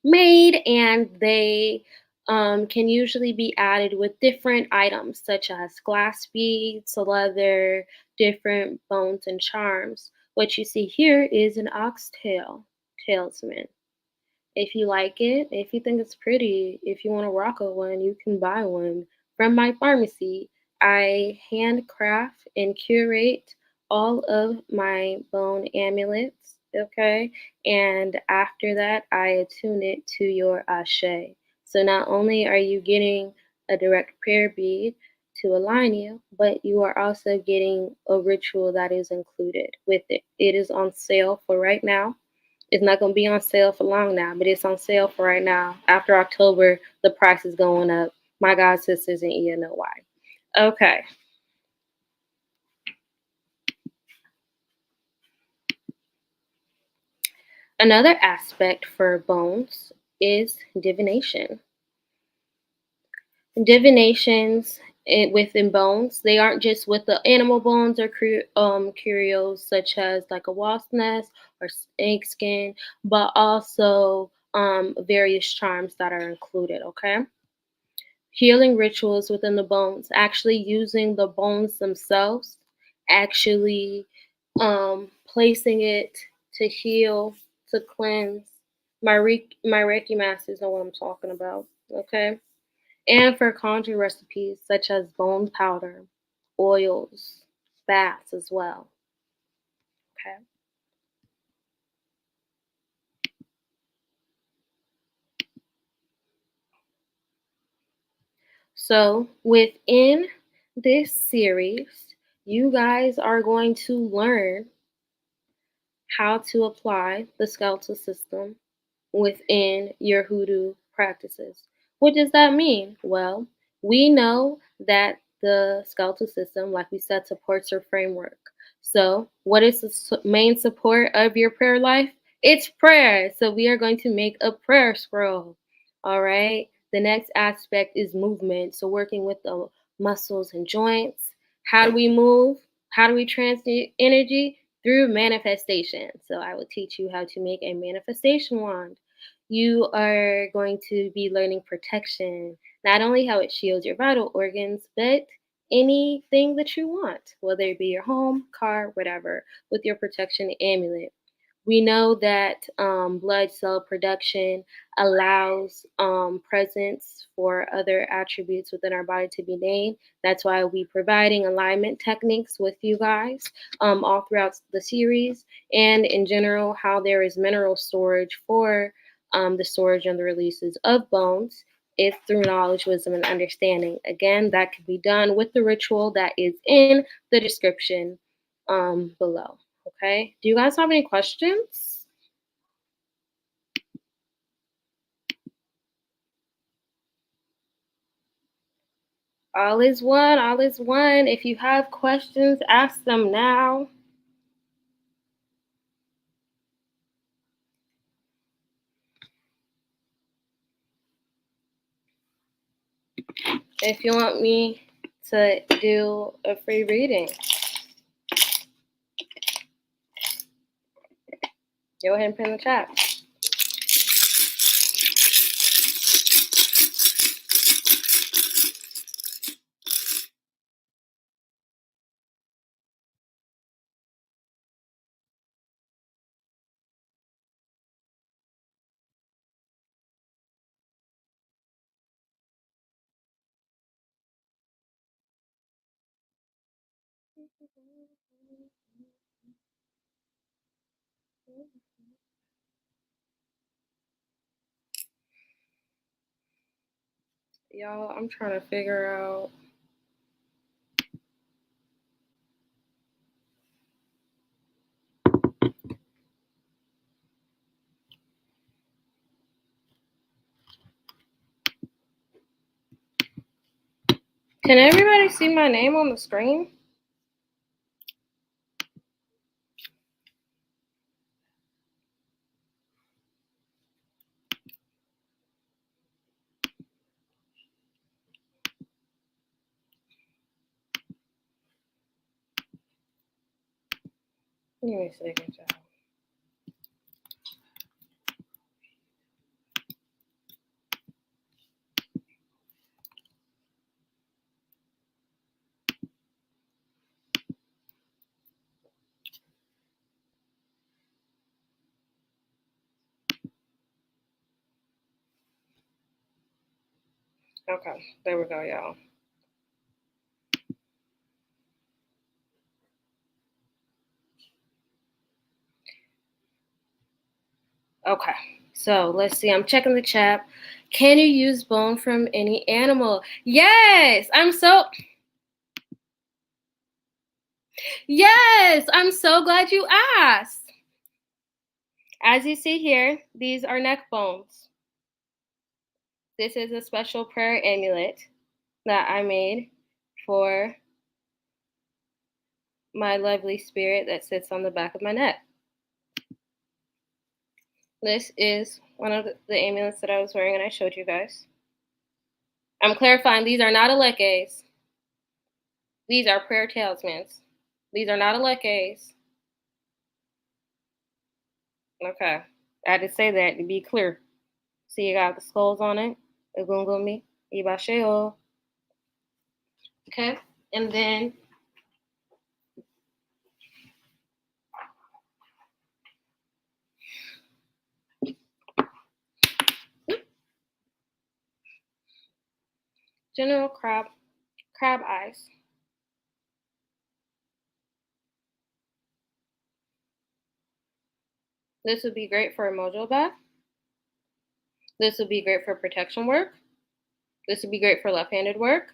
made, and they can usually be added with different items such as glass beads, leather, different bones, and charms. What you see here is an oxtail talisman. If you like it, if you think it's pretty, if you want to rock a one, you can buy one from my pharmacy. I handcraft and curate all of my bone amulets, okay? And after that, I attune it to your ashe. So not only are you getting a direct prayer bead to align you, but you are also getting a ritual that is included with it. It is on sale for right now. It's not going to be on sale for long now, but it's on sale for right now. After October, the price is going up. My God sisters and Ia know why. Okay. Another aspect for bones is divination. Divinations within bones, they aren't just with the animal bones or curios such as like a wasp nest or snake skin, but also various charms that are included. Okay, healing rituals within the bones, actually using the bones themselves, actually placing it to heal, to cleanse. My Reiki masters know what I'm talking about. Okay, and for conjure recipes such as bone powder, oils, baths as well. Okay. So within this series, you guys are going to learn how to apply the skeletal system within your hoodoo practices. What does that mean? Well, we know that the skeletal system, like we said, supports your framework. So, what is the main support of your prayer life? It's prayer. So, we are going to make a prayer scroll. All right. The next aspect is movement. So, working with the muscles and joints. How do we move? How do we transmute energy? Through manifestation. So I will teach you how to make a manifestation wand. You are going to be learning protection, not only how it shields your vital organs, but anything that you want, whether it be your home, car, whatever, with your protection amulet. We know that blood cell production allows presence for other attributes within our body to be named. That's why we're providing alignment techniques with you guys all throughout the series, and in general, how there is mineral storage for the storage and the releases of bones. It's through knowledge, wisdom, and understanding. Again, that can be done with the ritual that is in the description below. Okay. Do you guys have any questions? All is one. All is one. If you have questions, ask them now. If you want me to do a free reading, go ahead and put in the chat. Y'all, I'm trying to figure out. Can everybody see my name on the screen? Give me a second, y'all. Okay, there we go, y'all. Okay, so let's see. I'm checking the chat. Can you use bone from any animal? Yes, I'm so Yes, I'm so glad you asked. As you see here, these are neck bones. This is a special prayer amulet that I made for my lovely spirit that sits on the back of my neck. This is one of the amulets that I was wearing and I showed you guys. I'm clarifying, these are not alekes. These are prayer talismans. These are not alekes. Okay. I had to say that to be clear. See, you got the skulls on it. Egungumi, Ibasheo. Okay. And then general crab eyes. This would be great for a mojo bath. This would be great for protection work. This would be great for left-handed work.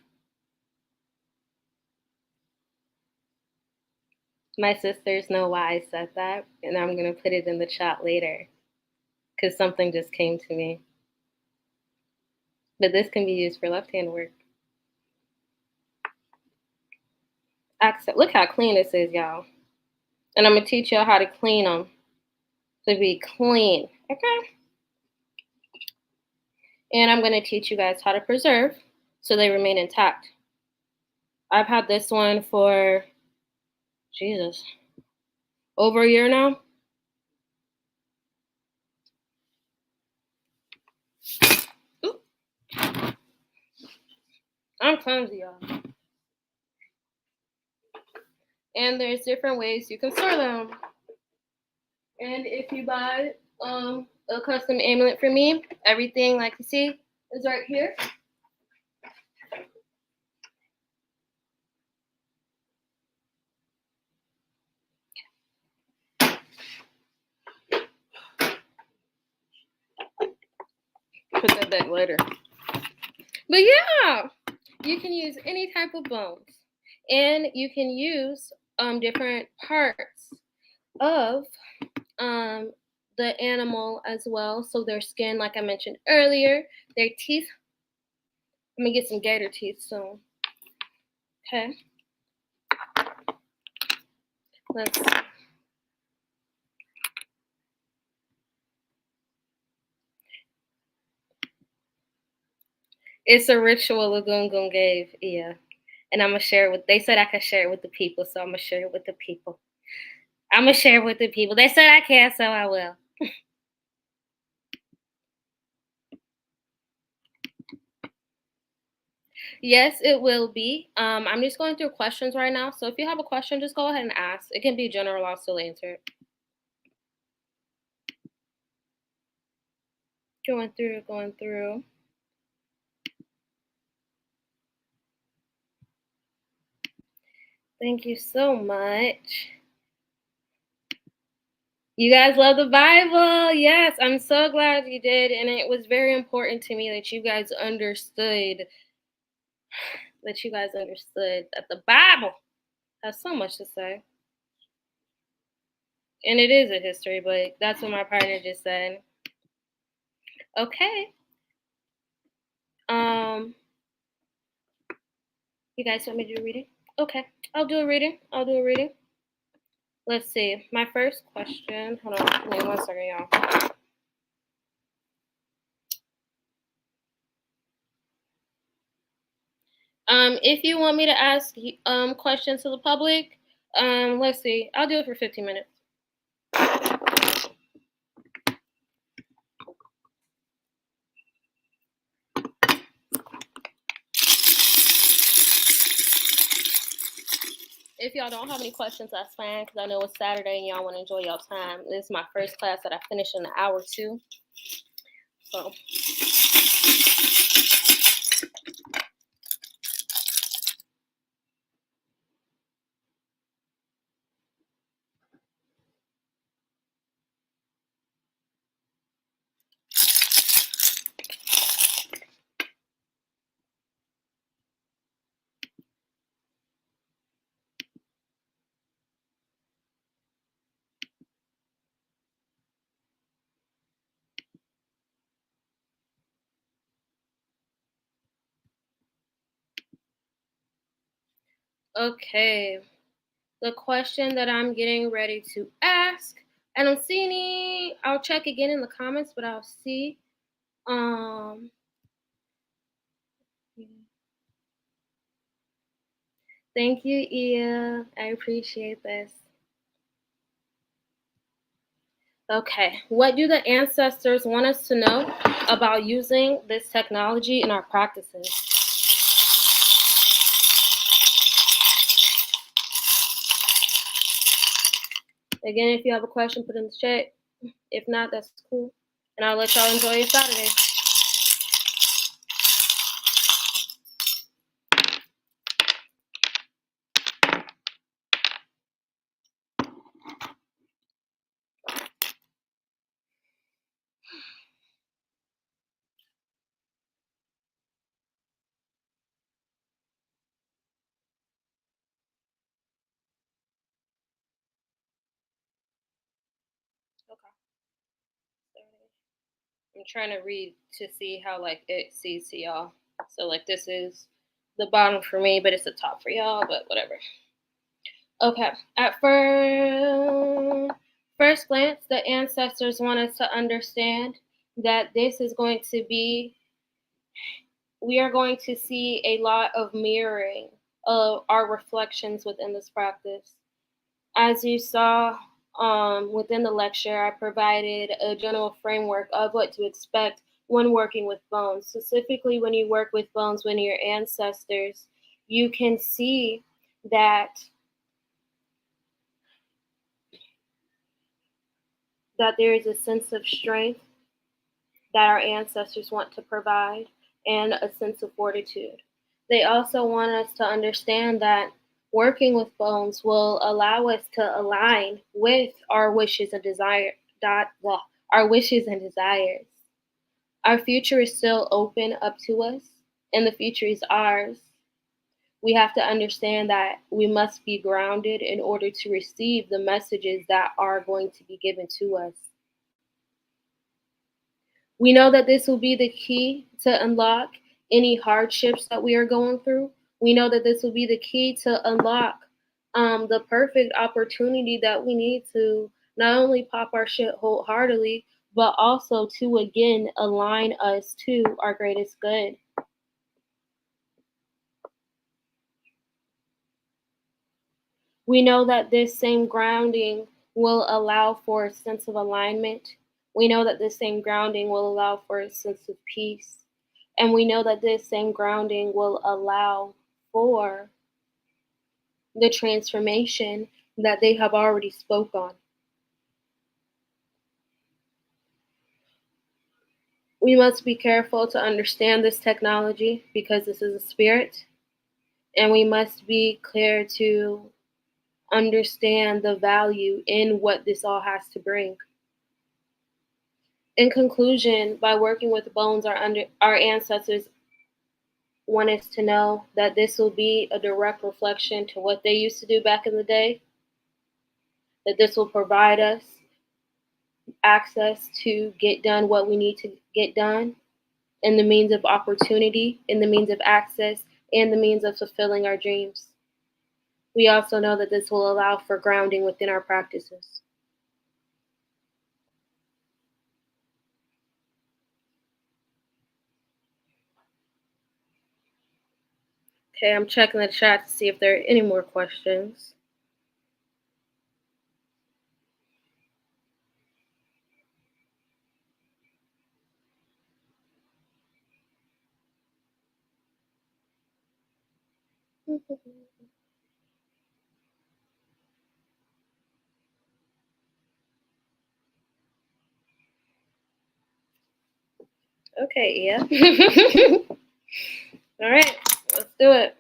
My sisters know why I said that, and I'm going to put it in the chat later because something just came to me. But this can be used for left-hand work. Look how clean this is, y'all. And I'm going to teach y'all how to clean them to be clean, okay? And I'm going to teach you guys how to preserve so they remain intact. I've had this one for, Jesus, over a year now. Ooh. I'm clumsy, y'all. And there's different ways you can store them. And if you buy a custom amulet for me, everything, like you see, is right here. Put that back later. But yeah, you can use any type of bones. And you can use different parts of the animal as well. So their skin, like I mentioned earlier, their teeth. I'm gonna get some gator teeth soon. Okay. Let's see. It's a ritual Lagoon gave, yeah. And I'm gonna share it with. They said I could share it with the people, so I'm gonna share it with the people. I'm gonna share it with the people. They said I can, so I will. Yes, it will be. I'm just going through questions right now. So if you have a question, just go ahead and ask. It can be general, I'll still answer it. Going through. Thank you so much. You guys love the Bible. Yes, I'm so glad you did. And it was very important to me that you guys understood that the Bible has so much to say. And it is a history, but that's what my partner just said. Okay. You guys want me to do a reading? Okay, I'll do a reading. Let's see. My first question. Hold on. Wait 1 second, y'all. If you want me to ask questions to the public, let's see. I'll do it for 15 minutes. If y'all don't have any questions, that's fine, because I know it's Saturday and y'all want to enjoy y'all time. This is my first class that I finished in an hour too. So. Okay, the question that I'm getting ready to ask, and I'm seeing it, I'll check again in the comments, but I'll see. Thank you, Ia. I appreciate this. Okay, what do the ancestors want us to know about using this technology in our practices? Again, if you have a question, put in the chat. If not, that's cool. And I'll let y'all enjoy your Saturday. Okay. I'm trying to read to see how like it sees to y'all. So like this is the bottom for me, but it's the top for y'all, but whatever. Okay. At first glance, the ancestors want us to understand that this is going to be, we are going to see a lot of mirroring of our reflections within this practice. As you saw within the lecture, I provided a general framework of what to expect when working with bones. Specifically, when you work with bones, when your ancestors, you can see that there is a sense of strength that our ancestors want to provide and a sense of fortitude. They also want us to understand that working with bones will allow us to align with our wishes and desires. Our wishes and desires. Our future is still open up to us, and the future is ours. We have to understand that we must be grounded in order to receive the messages that are going to be given to us. We know that this will be the key to unlock any hardships that we are going through. We know that this will be the key to unlock the perfect opportunity that we need to not only pop our shit wholeheartedly, but also to again align us to our greatest good. We know that this same grounding will allow for a sense of alignment. We know that this same grounding will allow for a sense of peace. And we know that this same grounding will allow for the transformation that they have already spoke on. We must be careful to understand this technology because this is a spirit, and we must be clear to understand the value in what this all has to bring. In conclusion, by working with bones, our ancestors want us to know that this will be a direct reflection to what they used to do back in the day, that this will provide us access to get done what we need to get done, in the means of opportunity, in the means of access, and the means of fulfilling our dreams. We also know that this will allow for grounding within our practices. Okay, I'm checking the chat to see if there are any more questions. Okay, yeah. All right, let's do it.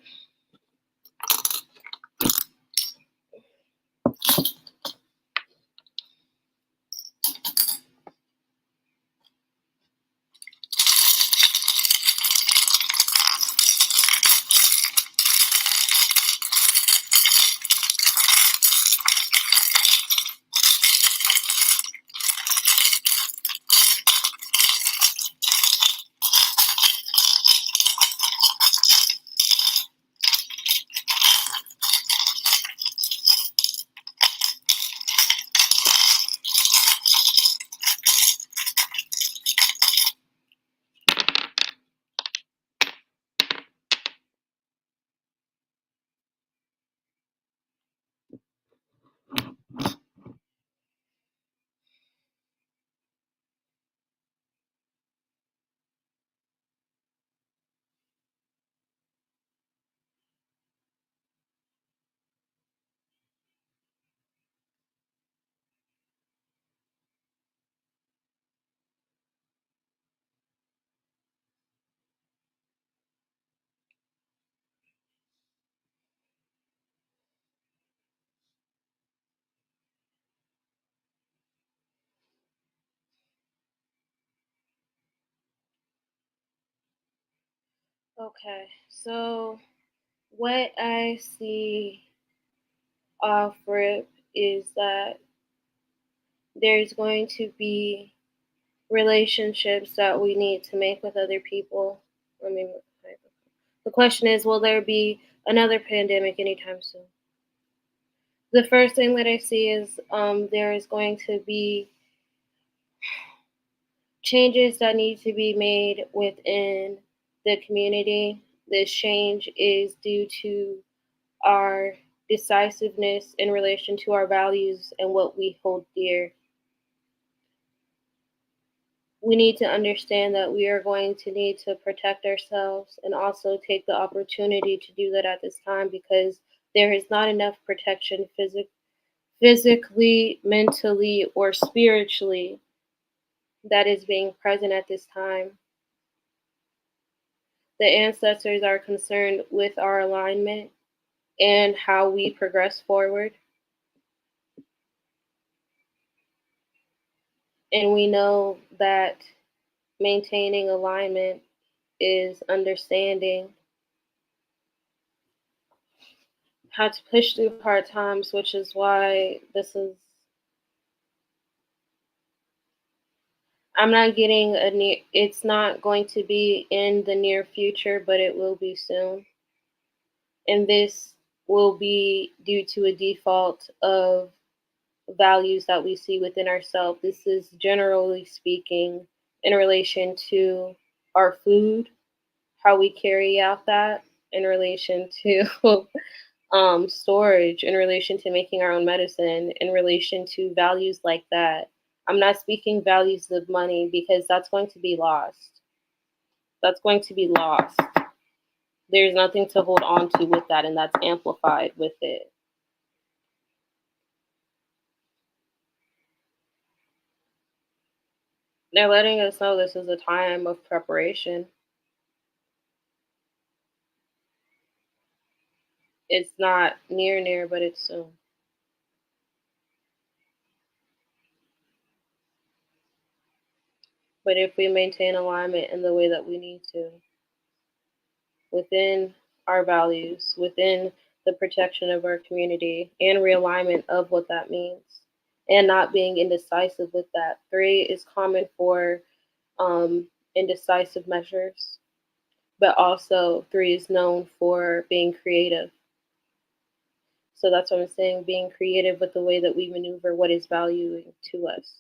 Okay, so what I see off rip is that there's going to be relationships that we need to make with other people. I mean, the question is, will there be another pandemic anytime soon? The first thing that I see is there is going to be changes that need to be made within the community. This change is due to our decisiveness in relation to our values and what we hold dear. We need to understand that we are going to need to protect ourselves and also take the opportunity to do that at this time because there is not enough protection physically, mentally, or spiritually that is being present at this time. The ancestors are concerned with our alignment and how we progress forward. And we know that maintaining alignment is understanding how to push through hard times, which is why I'm not getting it's not going to be in the near future, but it will be soon. And this will be due to a default of values that we see within ourselves. This is generally speaking in relation to our food, how we carry out that, in relation to storage, in relation to making our own medicine, in relation to values like that. I'm not speaking values of money because that's going to be lost. That's going to be lost. There's nothing to hold on to with that, and that's amplified with it. They're letting us know this is a time of preparation. It's not near, but it's soon. But if we maintain alignment in the way that we need to, within our values, within the protection of our community, and realignment of what that means, and not being indecisive with that. Three is common for indecisive measures, but also three is known for being creative. So that's what I'm saying, being creative with the way that we maneuver what is valuing to us.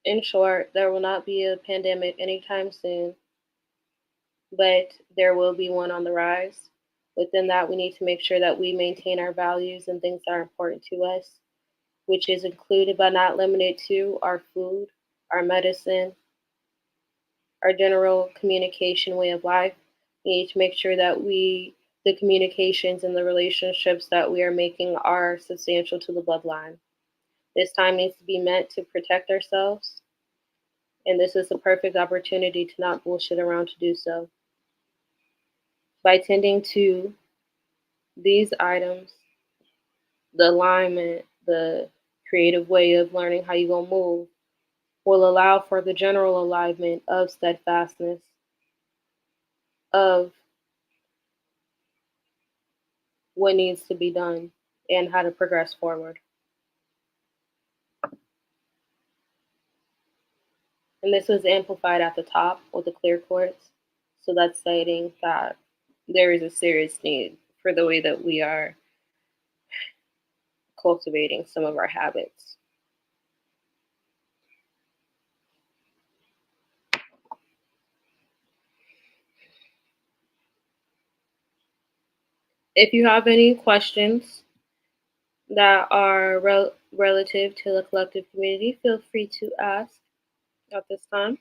In short, there will not be a pandemic anytime soon, but there will be one on the rise. Within that, we need to make sure that we maintain our values and things that are important to us, which is included but not limited to our food, our medicine, our general communication way of life. We need to make sure that the communications and the relationships that we are making are substantial to the bloodline. This time needs to be meant to protect ourselves, and this is a perfect opportunity to not bullshit around to do so. By tending to these items, the alignment, the creative way of learning how you're going to move, will allow for the general alignment of steadfastness, of what needs to be done, and how to progress forward. And this was amplified at the top with the clear quartz. So that's stating that there is a serious need for the way that we are cultivating some of our habits. If you have any questions that are relative to the collective community, feel free to ask at this time.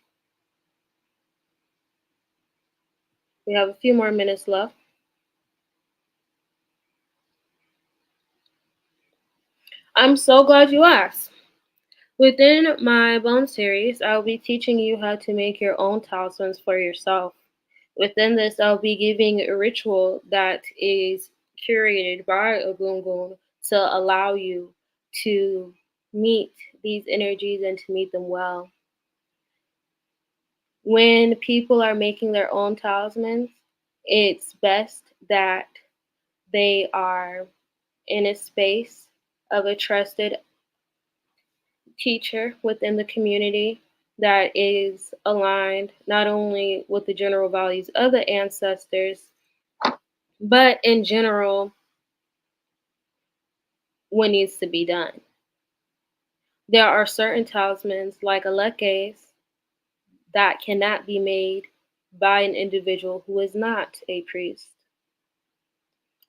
We have a few more minutes left. I'm so glad you asked. Within my bone series, I'll be teaching you how to make your own talismans for yourself. Within this, I'll be giving a ritual that is curated by a gungun to allow you to meet these energies and to meet them well. When people are making their own talismans, it's best that they are in a space of a trusted teacher within the community that is aligned not only with the general values of the ancestors, but in general, what needs to be done. There are certain talismans, like alekes, that cannot be made by an individual who is not a priest.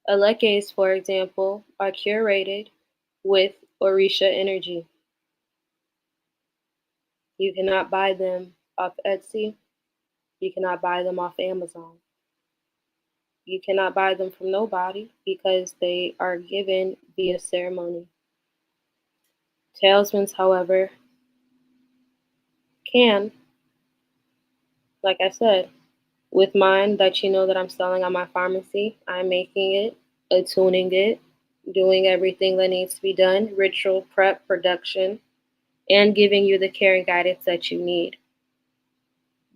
Alekes, for example, are curated with Orisa energy. You cannot buy them off Etsy. You cannot buy them off Amazon. You cannot buy them from nobody because they are given via ceremony. Talismans, however, can, like I said, with mine that you know that I'm selling on my pharmacy, I'm making it, attuning it, doing everything that needs to be done, ritual prep, production, and giving you the care and guidance that you need.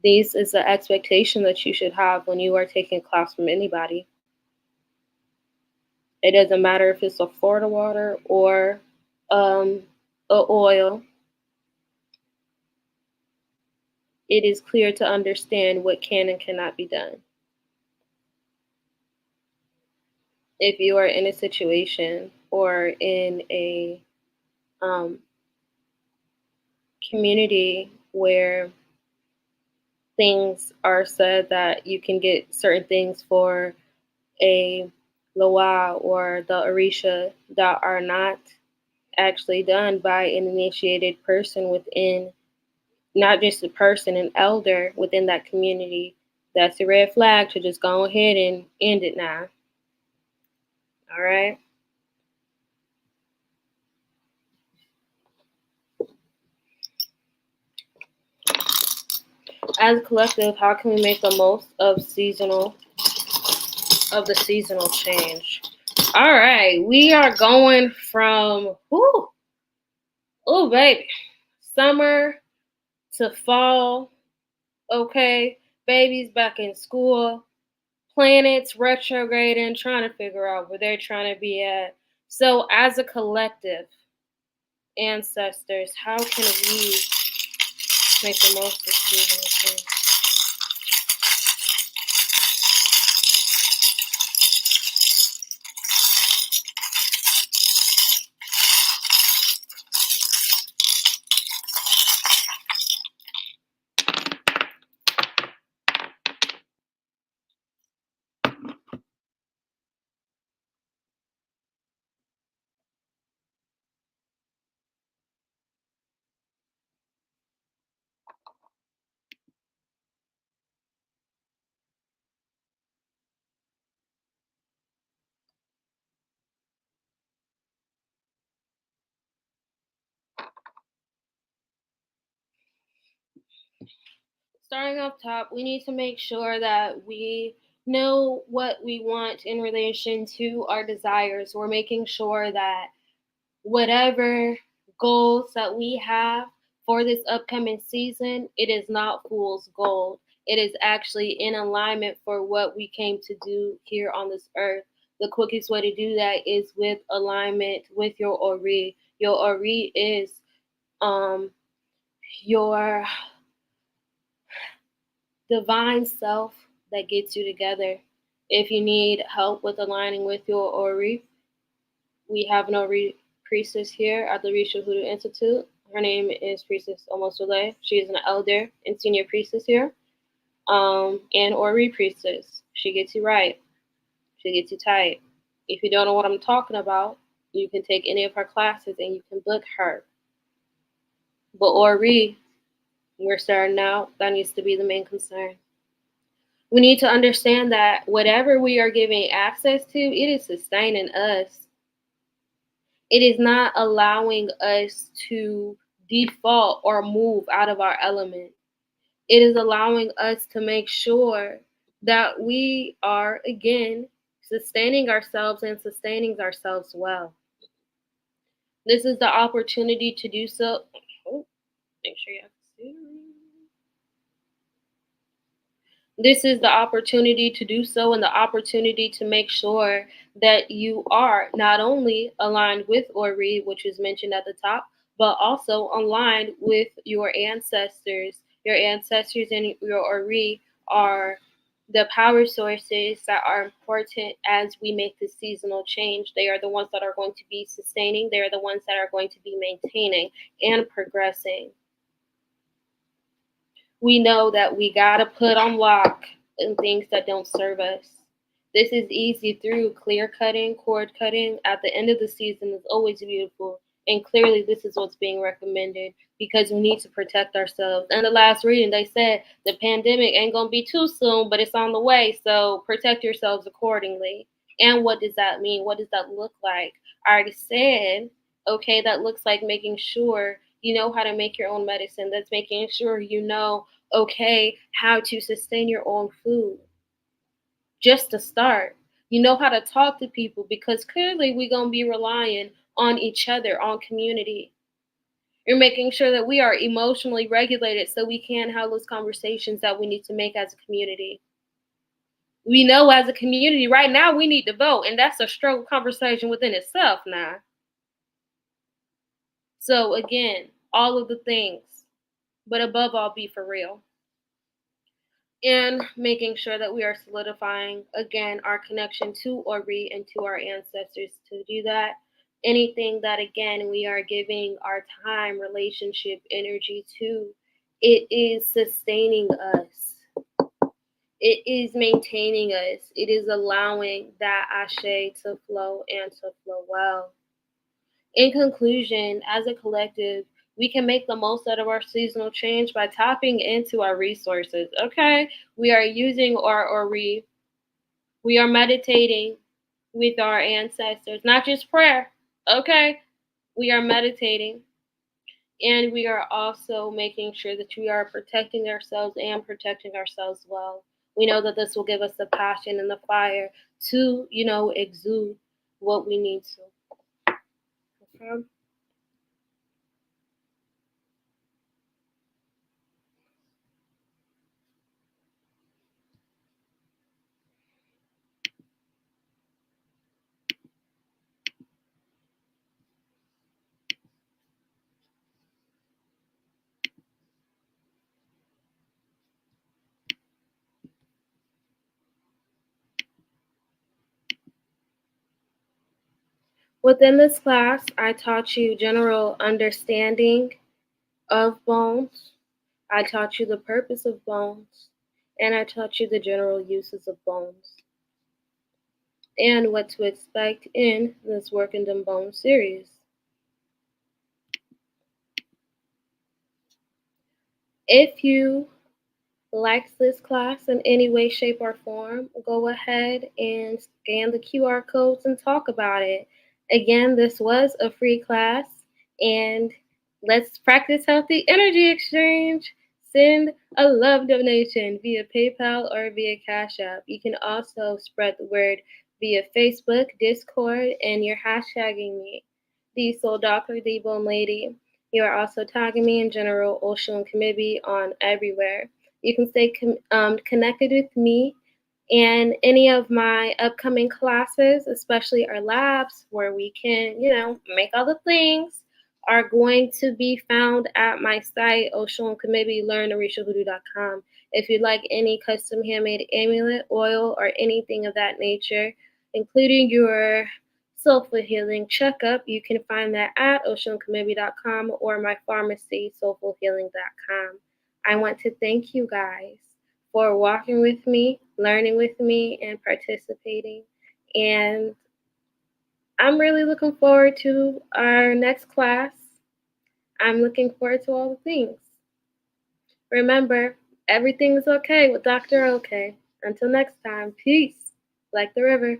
This is the expectation that you should have when you are taking a class from anybody. It doesn't matter if it's a Florida water or a oil. It is clear to understand what can and cannot be done. If you are in a situation or in a community where things are said that you can get certain things for a loa or the Orisa that are not actually done by an initiated person within, not just a person, an elder within that community, that's a red flag to just go ahead and end it now. All right. As a collective, how can we make the most of the seasonal change? All right, we are going from oh baby, summer to fall. Okay, babies back in school, planets retrograding, trying to figure out where they're trying to be at. So, as a collective, ancestors, how can we make the most of seasonal change? Starting off top, we need to make sure that we know what we want in relation to our desires. We're making sure that whatever goals that we have for this upcoming season, it is not fool's gold. It is actually in alignment for what we came to do here on this earth. The quickest way to do that is with alignment with your Ori. Your Ori is your divine self that gets you together. If you need help with aligning with your Ori, we have an Ori priestess here at the Orisha Hoodoo Institute. Her name is Priestess Omosule. She is an elder and senior priestess here, and Ori priestess. She gets you right. She gets you tight. If you don't know what I'm talking about, you can take any of her classes and you can book her. But Ori, we're starting out. That needs to be the main concern. We need to understand that whatever we are giving access to, it is sustaining us. It is not allowing us to default or move out of our element. It is allowing us to make sure that we are, again, sustaining ourselves and sustaining ourselves well. This is the opportunity to do so. Oh, make sure you have to see. This is the opportunity to do so and the opportunity to make sure that you are not only aligned with Ori, which is mentioned at the top, but also aligned with your ancestors. Your ancestors and your Ori are the power sources that are important as we make this seasonal change. They are the ones that are going to be sustaining, they are the ones that are going to be maintaining and progressing. We know that we gotta put on lock in things that don't serve us. This is easy through clear cutting, cord cutting. At the end of the season is always beautiful. And clearly this is what's being recommended because we need to protect ourselves. And the last reading they said the pandemic ain't gonna be too soon, but it's on the way. So protect yourselves accordingly. And what does that mean? What does that look like? I already said, okay, that looks like making sure you know how to make your own medicine. That's making sure you know, okay, how to sustain your own food. Just to start, you know how to talk to people because clearly we're going to be relying on each other, on community. You're making sure that we are emotionally regulated so we can have those conversations that we need to make as a community. We know as a community right now we need to vote, and that's a struggle conversation within itself now. So again, all of the things, but above all, be for real. And making sure that we are solidifying again our connection to Ori and to our ancestors. To do that, anything that again we are giving our time, relationship, energy to, it is sustaining us. It is maintaining us. It is allowing that ashe to flow and to flow well. In conclusion, as a collective, we can make the most out of our seasonal change by tapping into our resources. Okay, we are using our we are meditating with our ancestors, not just prayer. Okay, we are meditating, and we are also making sure that we are protecting ourselves and protecting ourselves well. We know that this will give us the passion and the fire to, exude what we need to. Okay. Within this class, I taught you general understanding of bones. I taught you the purpose of bones, and I taught you the general uses of bones, and what to expect in this Workin Them Bones series. If you likes this class in any way, shape, or form, go ahead and scan the QR codes and talk about it. Again, this was a free class, and let's practice healthy energy exchange. Send a love donation via PayPal or via Cash App. You can also spread the word via Facebook, Discord, and you're hashtagging me, the Soul Doctor, the Bone Lady. You are also tagging me in general, Osun Kemibi, on everywhere. You can stay connected with me and any of my upcoming classes, especially our labs where we can, make all the things, are going to be found at my site, Osun Kemibi, learnorishahoodoo.com. If you'd like any custom handmade amulet, oil, or anything of that nature, including your soulful healing checkup, you can find that at osunkemibi.com or my pharmacy, soulfulhealing.com. I want to thank you guys for walking with me, learning with me, and participating. And I'm really looking forward to our next class. I'm looking forward to all the things. Remember, everything is okay with Dr. OK. Until next time, peace, like the river.